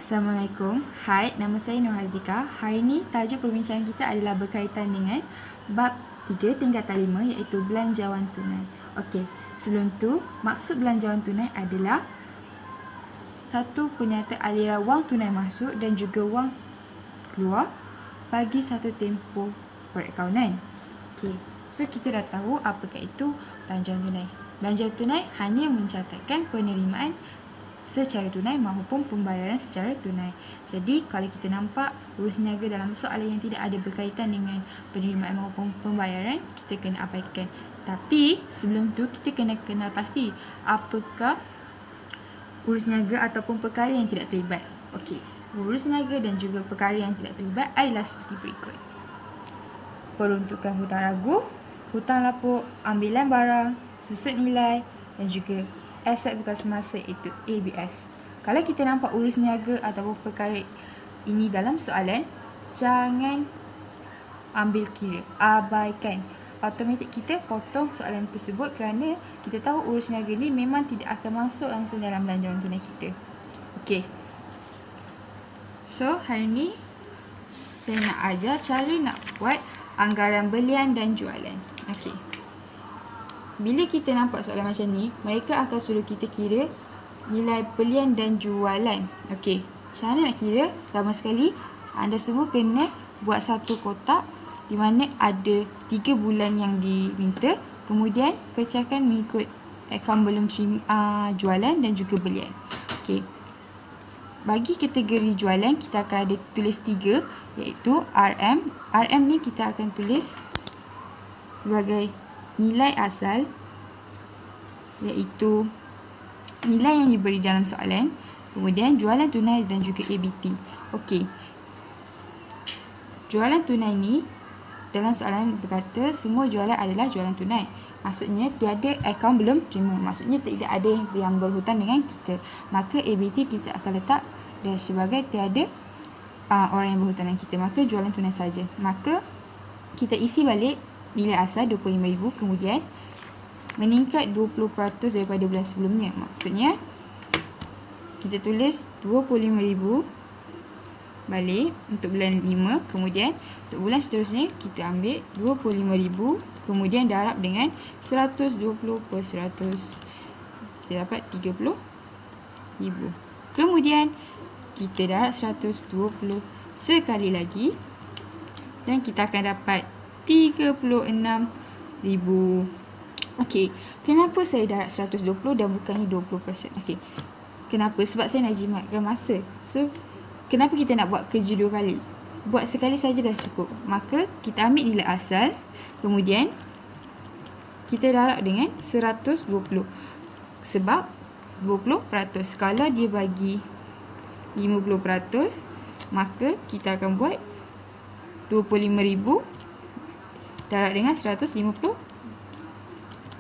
Assalamualaikum. Hai, nama saya Nur Hazika. Hari ini tajuk perbincangan kita adalah berkaitan dengan bab 3 tingkatan 5 iaitu belanjawan tunai. Okey, sebelum tu, maksud belanjawan tunai adalah satu penyata aliran wang tunai masuk dan juga wang keluar bagi satu tempoh perakaunan. Okey, so kita dah tahu apakah itu belanjawan tunai. Belanjawan tunai hanya mencatatkan penerimaan secara tunai maupun pembayaran secara tunai. Jadi, kalau kita nampak urus niaga dalam soalan yang tidak ada berkaitan dengan penerimaan maupun pembayaran, kita kena abaikan. Tapi, sebelum tu kita kena kenal pasti apakah urus niaga ataupun perkara yang tidak terlibat. Okey, urus niaga dan juga perkara yang tidak terlibat adalah seperti berikut. Peruntukan hutang ragu, hutang lapuk, ambilan barang, susut nilai dan juga aset bekas semasa iaitu ABS. Kalau kita nampak urus niaga ataupun perkara ini dalam soalan, jangan ambil kira, abaikan. Automatik kita potong soalan tersebut kerana kita tahu urus niaga ni memang tidak akan masuk langsung dalam belanjawan tunai kita. Okey. So, hari ni saya nak ajar cara nak buat anggaran belian dan jualan. Okey. Bila kita nampak soalan macam ni, mereka akan suruh kita kira nilai belian dan jualan. Okey, cara nak kira? Pertama sekali, anda semua kena buat satu kotak di mana ada 3 bulan yang diminta. Kemudian, pecahkan mengikut akaun belum terima jualan dan juga belian. Okey, bagi kategori jualan, kita akan ada tulis 3 iaitu RM. RM ni kita akan tulis sebagai nilai asal iaitu nilai yang diberi dalam soalan, kemudian jualan tunai dan juga ABT. Okey. Jualan tunai ni dalam soalan berkata semua jualan adalah jualan tunai. Maksudnya tiada akaun belum terima. Maksudnya tidak ada yang berhutang dengan kita. Maka ABT kita akan letak sebagai tiada orang yang berhutang dengan kita. Maka jualan tunai saja. Maka kita isi balik nilai asal 25,000, kemudian meningkat 20% daripada bulan sebelumnya. Maksudnya kita tulis 25,000 balik untuk bulan 5, kemudian untuk bulan seterusnya kita ambil 25,000, kemudian darab dengan 120 per 100, kita dapat 30,000. Kemudian kita darab 120 sekali lagi dan kita akan dapat 36,000. Okey, kenapa saya darab 120 dan bukannya 20%? Okey, kenapa? Sebab saya nak jimatkan masa. So, kenapa kita nak buat kerja 2 kali? Buat sekali saja dah cukup. Maka, kita ambil nilai asal, kemudian kita darab dengan 120. Sebab 20%. Kalau dia bagi 50%, maka kita akan buat 25,000 darab dengan 150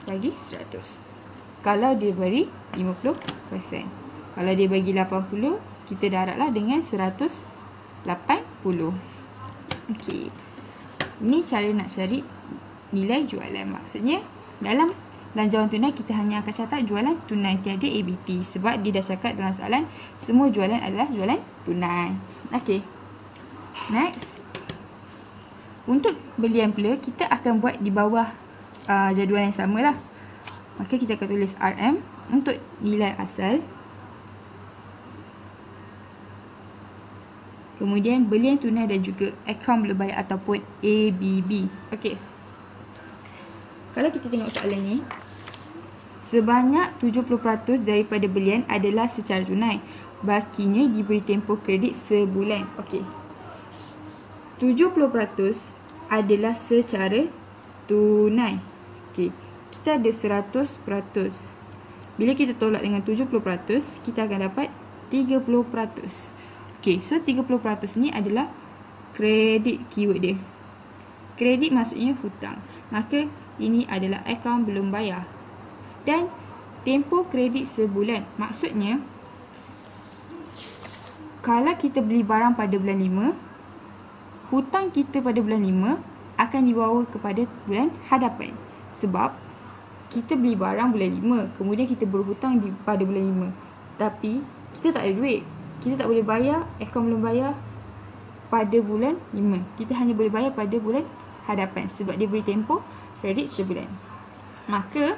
bagi 100. Kalau dia beri 50%. Kalau dia bagi 80, kita darablah dengan 180. Okey. Ini cara nak cari nilai jualan. Maksudnya, dalam belanjawan tunai, kita hanya akan catat jualan tunai, tiada ABT. Sebab dia dah cakap dalam soalan, semua jualan adalah jualan tunai. Okey. Next. Untuk belian pula, kita akan buat di bawah jadual yang sama lah. Maka kita akan tulis RM untuk nilai asal. Kemudian belian tunai dan juga akaun belum bayar ataupun ABB. Okey. Kalau kita tengok soalan ni, sebanyak 70% daripada belian adalah secara tunai. Bakinya diberi tempoh kredit sebulan. Okey. 70% adalah secara tunai. Okey, kita ada 100%. Bila kita tolak dengan 70%, kita akan dapat 30%. Okey, so 30% ni adalah kredit, keyword dia. Kredit maksudnya hutang. Maka ini adalah akaun belum bayar. Dan tempoh kredit sebulan. Maksudnya kalau kita beli barang pada bulan 5, hutang kita pada bulan 5 akan dibawa kepada bulan hadapan. Sebab kita beli barang bulan 5, kemudian kita berhutang pada bulan 5. Tapi kita tak ada duit. kita tak boleh bayar, akaun belum bayar pada bulan 5. Kita hanya boleh bayar pada bulan hadapan sebab dia beri tempoh kredit sebulan. Maka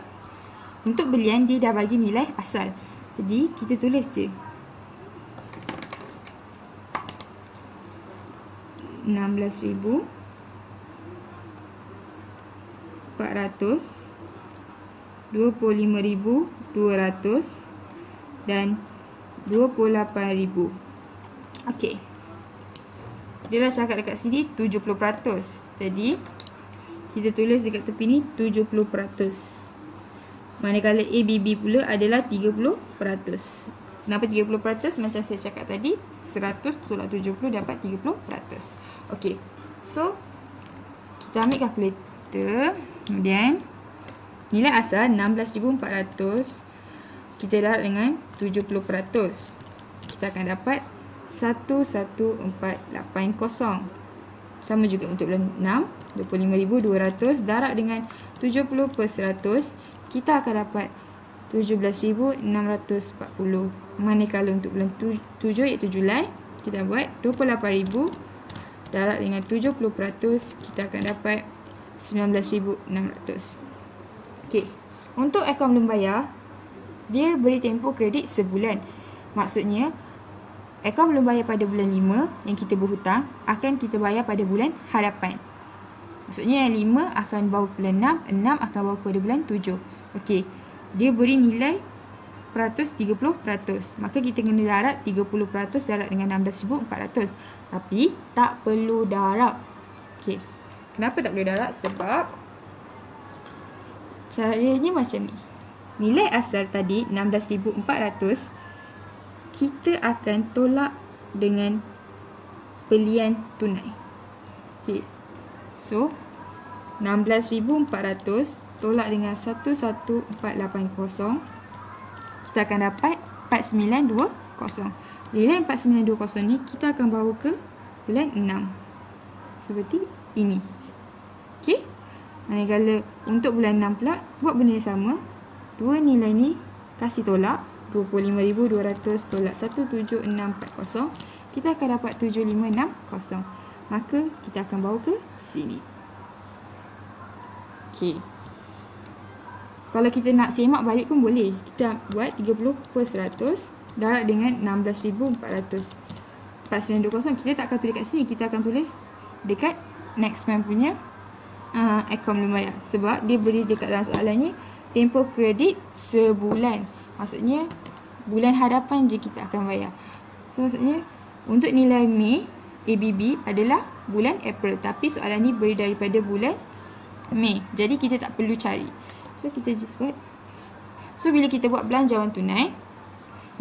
untuk belian dia dah bagi nilai asal. Jadi kita tulis je 16,400, 25,200 dan 28,000. Okey. Dia dah cakap dekat sini 70%. Jadi kita tulis dekat tepi ni 70%. Manakala ABB pula adalah 30%. Kenapa 30%? Macam saya cakap tadi, 100 tolak 70 dapat 30%. Okey. So kita ambil kalkulator. Kemudian nilai asal 16,400 kita darab dengan 70%. Kita akan dapat 11480. Sama juga untuk bulan 6, 25,200 darab dengan 70%, kita akan dapat 17,640. Manakala untuk bulan 7 iaitu Julai, kita buat 28,000 darab dengan 70%, kita akan dapat 19,600. Okey. Untuk akaun belum bayar, dia beri tempoh kredit sebulan. Maksudnya akaun belum bayar pada bulan 5 yang kita berhutang akan kita bayar pada bulan hadapan. Maksudnya yang 5 akan bawa ke bulan 6, 6 akan bawa kepada bulan 7. Okey. Dia beri nilai peratus 30%. Maka kita kena darab 30% darab dengan 16,400. Tapi tak perlu darab. Okey. Kenapa tak boleh darab? Sebab caranya macam ni. Nilai asal tadi 16,400 kita akan tolak dengan belian tunai. Okay. So 16,400 tolak dengan 11480, kita akan dapat 4920. Nilai 4920 ni kita akan bawa ke bulan 6. Seperti ini. Okey. Manakala untuk bulan 6 pula buat benda yang sama. Dua nilai ni kasih tolak. 25,200 tolak 17640, kita akan dapat 7560. Maka kita akan bawa ke sini. Okey. Kalau kita nak semak balik pun boleh. Kita buat 30% darab dengan 16,400. 4920 kita tak akan tulis kat sini, kita akan tulis dekat next month punya akaun belum bayar. Sebab dia beri dekat dalam soalannya tempoh kredit sebulan. Maksudnya bulan hadapan je kita akan bayar. So maksudnya untuk nilai Mei ABB adalah bulan April, tapi soalan ni beri daripada bulan Mei. Jadi kita tak perlu cari. So kita just buat. So bila kita buat belanjawan tunai,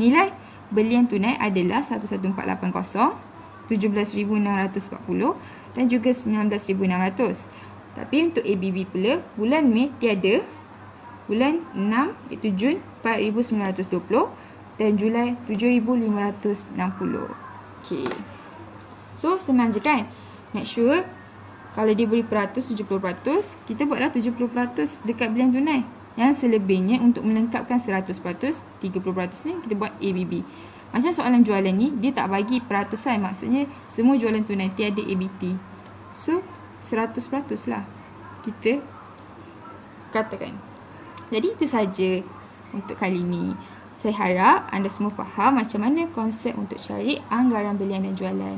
nilai belian tunai adalah 11480, 17,640 dan juga 19,600. Tapi untuk ABB pula bulan Mei tiada, bulan 6 iaitu Jun 4,920 dan Julai 7,560. Okey. So senang je kan? Make sure kalau dia beri peratus 70%, kita buatlah 70% dekat belian tunai. Yang selebihnya untuk melengkapkan 100%, 30% ni kita buat ABB. Macam soalan jualan ni, dia tak bagi peratusan. Maksudnya semua jualan tunai, tiada ABT. So 100% lah kita katakan. Jadi itu saja untuk kali ini. Saya harap anda semua faham macam mana konsep untuk cari anggaran belian dan jualan.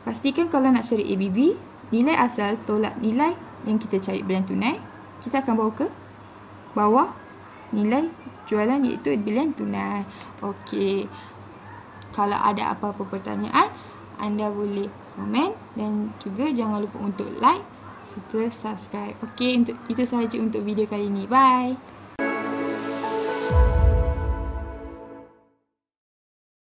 Pastikan kalau nak cari ABB, nilai asal tolak nilai yang kita cari belian tunai, kita akan bawa ke bawah nilai jualan iaitu belian tunai. Okey. Kalau ada apa-apa pertanyaan, anda boleh komen dan juga jangan lupa untuk like serta subscribe. Okey, itu sahaja untuk video kali ini. Bye.